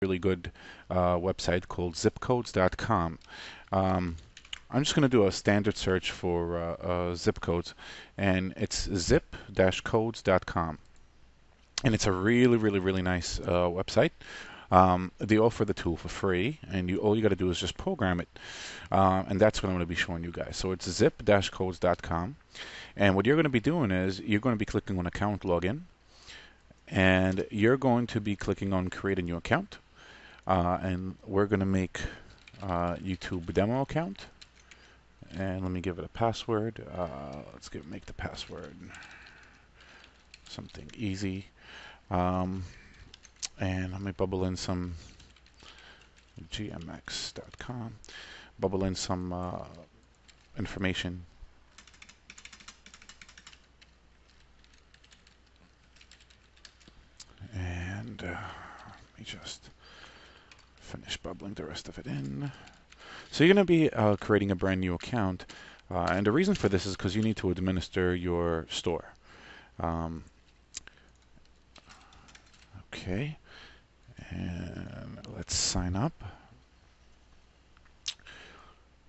really good website called zipcodes.com. I'm just going to do a standard search for zip codes, and it's zip-codes.com. And it's a really nice website. They offer the tool for free, and all you got to do is just program it. And that's what I'm going to be showing you guys. So it's zip-codes.com. And what you're going to be doing is you're going to be clicking on account login, and you're going to be clicking on create a new account. And we're going to make YouTube demo account. And let me give it a password. Let's make the password something easy. And let me bubble in some gmx.com. Bubble in some information. And let me just finish bubbling the rest of it in. So you're going to be creating a brand new account, and the reason for this is because you need to administer your store. Okay, and let's sign up.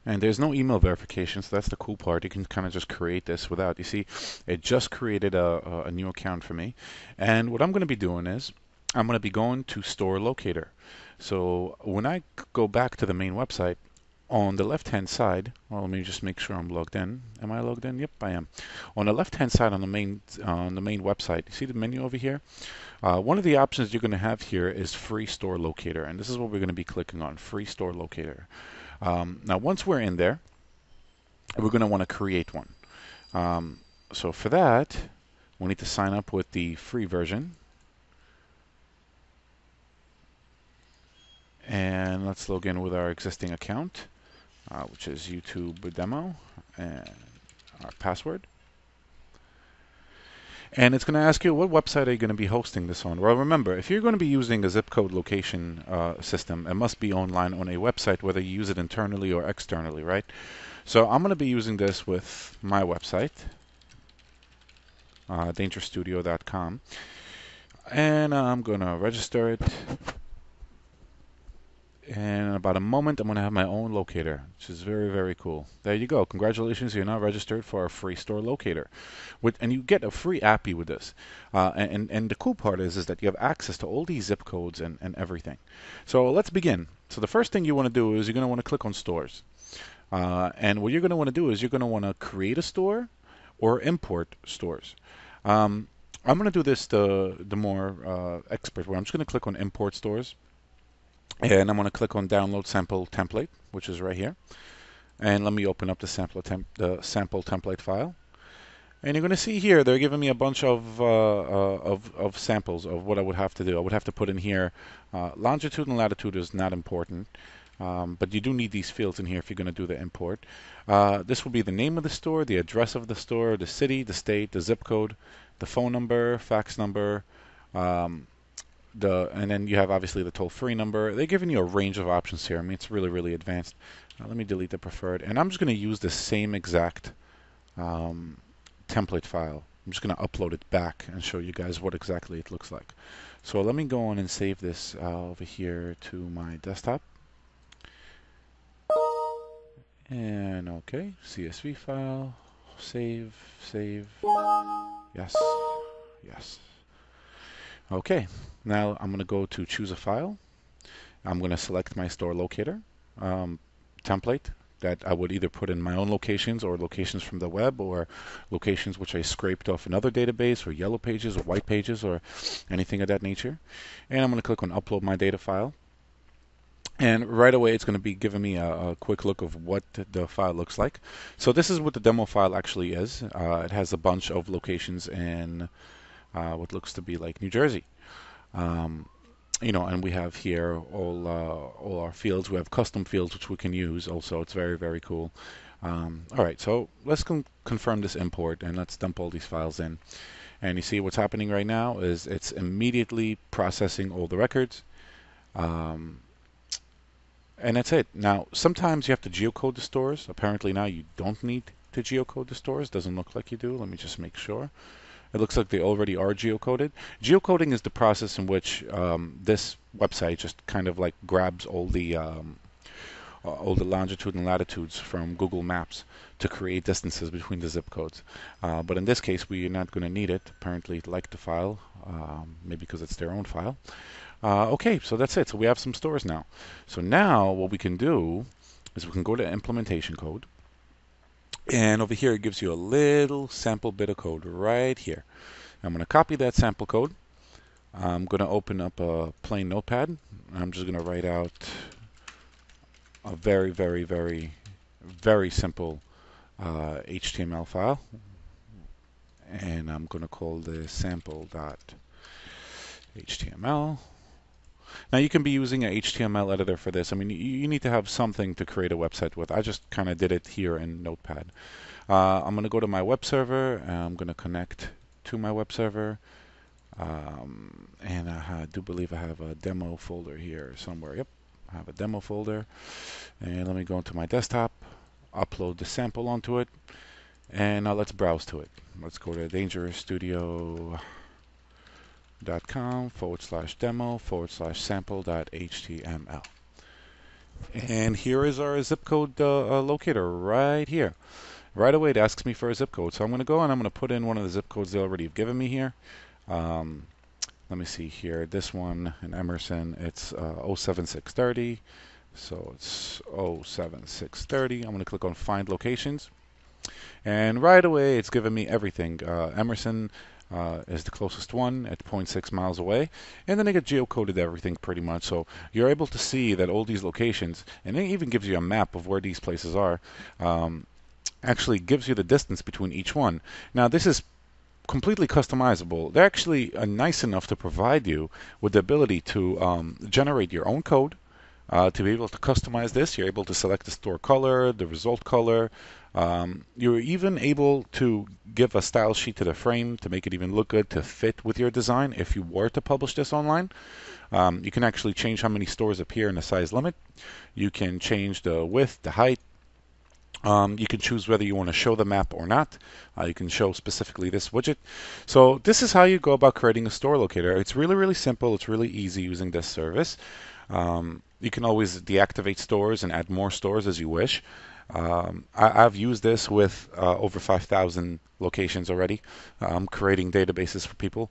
And there's no email verification, so that's the cool part. You can kind of just create this without. You see, it just created a new account for me. And what I'm going to be doing is I'm going to be going to Store Locator. So when I go back to the main website, on the left-hand side, well, let me just make sure I'm logged in. Am I logged in? Yep, I am. On the left-hand side on the main website, you see the menu over here? One of the options you're going to have here is Free Store Locator, and this is what we're going to be clicking on, Free Store Locator. Now, once we're in there, we're going to want to create one. So for that, we need to sign up with the free version. And let's log in with our existing account, which is YouTube demo, and our password. And it's going to ask you, what website are you going to be hosting this on? Well, remember, if you're going to be using a zip code location system, it must be online on a website, whether you use it internally or externally, right? So I'm going to be using this with my website, dangerstudio.com, and I'm going to register it. And in about a moment, I'm going to have my own locator, which is very cool. There you go. Congratulations, you're now registered for our free store locator. And you get a free appy with this. And the cool part is that you have access to all these zip codes and everything. So let's begin. So the first thing you want to do is you're going to want to click on stores. And what you're going to want to do is you're going to want to create a store or import stores. I'm going to do this the more expert way. I'm just going to click on import stores. And I'm going to click on download sample template, which is right here. And let me open up the sample template file. And you're going to see here they're giving me a bunch of samples of what I would have to do. I would have to put in here longitude and latitude is not important, but you do need these fields in here if you're going to do the import. This will be the name of the store, the address of the store, the city, the state, the zip code, the phone number, fax number, and then you have obviously the toll-free number. They're giving you a range of options here. I mean, it's really advanced. Let me delete the preferred, and I'm just going to use the same exact template file. I'm just going to upload it back and show you guys what exactly it looks like. So let me go on and save this over here to my desktop. And okay, CSV file, save, yes. Okay, now I'm going to go to choose a file. I'm going to select my store locator template that I would either put in my own locations or locations from the web or locations which I scraped off another database or yellow pages or white pages or anything of that nature. And I'm going to click on upload my data file. And right away it's going to be giving me a quick look of what the file looks like. So this is what the demo file actually is. It has a bunch of locations in what looks to be like New Jersey. And we have here all our fields. We have custom fields which we can use also. It's very cool. All right, so let's confirm this import and let's dump all these files in. And you see what's happening right now is it's immediately processing all the records. And that's it. Now, sometimes you have to geocode the stores. Apparently now you don't need to geocode the stores. Doesn't look like you do. Let me just make sure. It looks like they already are geocoded. Geocoding is the process in which this website just kind of like grabs all the longitude and latitudes from Google Maps to create distances between the zip codes. But in this case, we are not going to need it. Apparently, it liked the file, maybe because it's their own file. Okay, so that's it. So we have some stores now. So now what we can do is we can go to implementation code. And over here, it gives you a little sample bit of code right here. I'm going to copy that sample code. I'm going to open up a plain notepad. I'm just going to write out a very, very, very, very simple HTML file. And I'm going to call this sample.html. Now you can be using an HTML editor for this. I mean, you need to have something to create a website with. I just kind of did it here in Notepad. I'm going to go to my web server. And I'm going to connect to my web server. And I do believe I have a demo folder here somewhere. Yep, I have a demo folder. And let me go into my desktop, upload the sample onto it, and now let's browse to it. Let's go to dangerousstudio.com/demo/sample.html. And here is our zip code locator right here. Right away it asks me for a zip code. So I'm going to go and I'm going to put in one of the zip codes they already have given me here. Let me see here. This one in Emerson, it's 07630. So it's 07630. I'm going to click on Find Locations. And right away, it's given me everything. Emerson is the closest one at 0.6 miles away. And then it get geocoded everything pretty much. So you're able to see that all these locations, and it even gives you a map of where these places are, actually gives you the distance between each one. Now, this is completely customizable. They're actually nice enough to provide you with the ability to generate your own code. To be able to customize this, you're able to select the store color, the result color. You're even able to give a style sheet to the frame to make it even look good to fit with your design if you were to publish this online. You can actually change how many stores appear in the size limit. You can change the width, the height. You can choose whether you want to show the map or not. You can show specifically this widget. So this is how you go about creating a store locator. It's really, really simple. It's really easy using this service. You can always deactivate stores and add more stores as you wish. I've used this with over 5,000 locations already. I'm creating databases for people.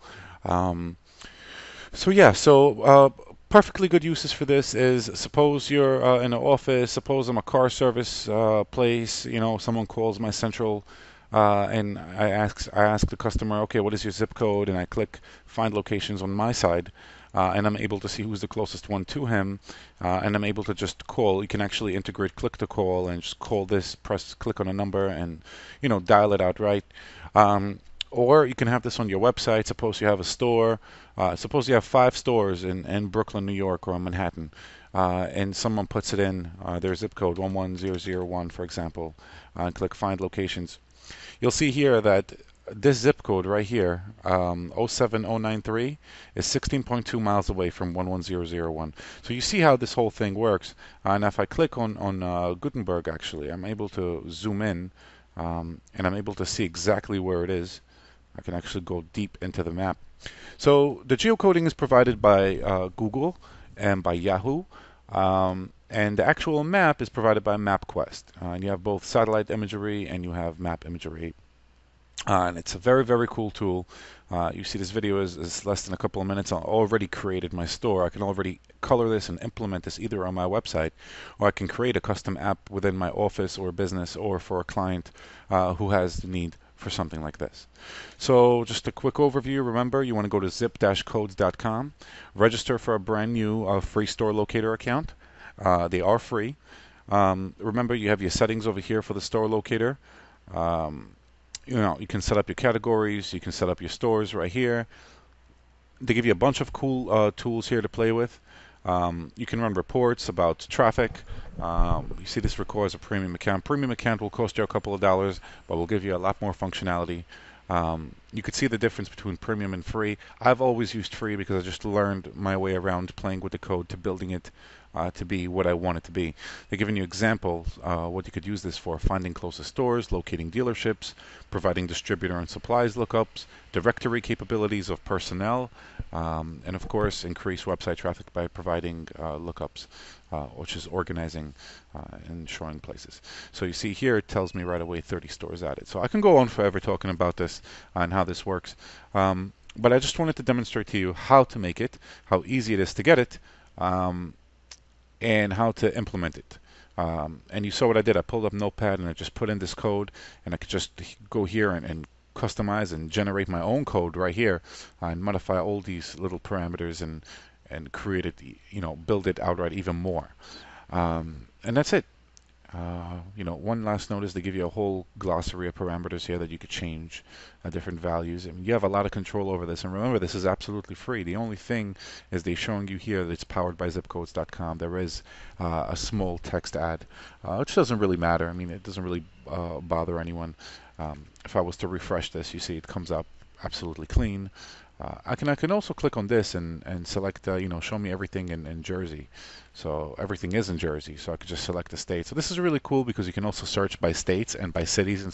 Perfectly good uses for this is, suppose you're in an office, suppose I'm a car service place, someone calls my central and I ask the customer, okay, what is your zip code? And I click Find Locations on my side. And I'm able to see who's the closest one to him, and I'm able to just call. You can actually integrate click to call and just call this, click on a number, and dial it out right. Or you can have this on your website. Suppose you have a store. Suppose you have 5 stores in Brooklyn, New York, or Manhattan, and someone puts it in their zip code 11001, for example, and click Find Locations. You'll see here that this zip code right here, 07093, is 16.2 miles away from 11001. So you see how this whole thing works. And if I click on Gutenberg, actually, I'm able to zoom in, and I'm able to see exactly where it is. I can actually go deep into the map. So the geocoding is provided by Google and by Yahoo. And the actual map is provided by MapQuest. And you have both satellite imagery and you have map imagery. And it's a very, very cool tool. You see this video is less than a couple of minutes. I already created my store. I can already color this and implement this either on my website, or I can create a custom app within my office or business, or for a client who has the need for something like this. So just a quick overview. Remember, you want to go to zip-codes.com, register for a brand new free store locator account. They are free. Remember, you have your settings over here for the store locator. You can set up your categories, you can set up your stores right here. They give you a bunch of cool tools here to play with. You can run reports about traffic. You see this requires a premium account. Premium account will cost you a couple of dollars, but will give you a lot more functionality. You could see the difference between premium and free. I've always used free because I just learned my way around playing with the code to building it to be what I want it to be. They're giving you examples what you could use this for: finding closest stores, locating dealerships, providing distributor and supplies lookups, directory capabilities of personnel, and of course increase website traffic by providing lookups, which is organizing and showing places. So you see here it tells me right away 30 stores added. So I can go on forever talking about this and how this works. But I just wanted to demonstrate to you how to make it, how easy it is to get it, and how to implement it. And you saw what I did. I pulled up Notepad and I just put in this code, and I could just go here and customize and generate my own code right here and modify all these little parameters and create it, build it outright even more. And that's it. One last note is they give you a whole glossary of parameters here that you could change different values. I mean, you have a lot of control over this. And remember, this is absolutely free. The only thing is they're showing you here that it's powered by zipcodes.com. There is a small text ad, which doesn't really matter. I mean, it doesn't really bother anyone. If I was to refresh this, you see it comes up absolutely clean. I can also click on this and select show me everything in Jersey. So everything is in Jersey, so I could just select the state. So this is really cool because you can also search by states and by cities and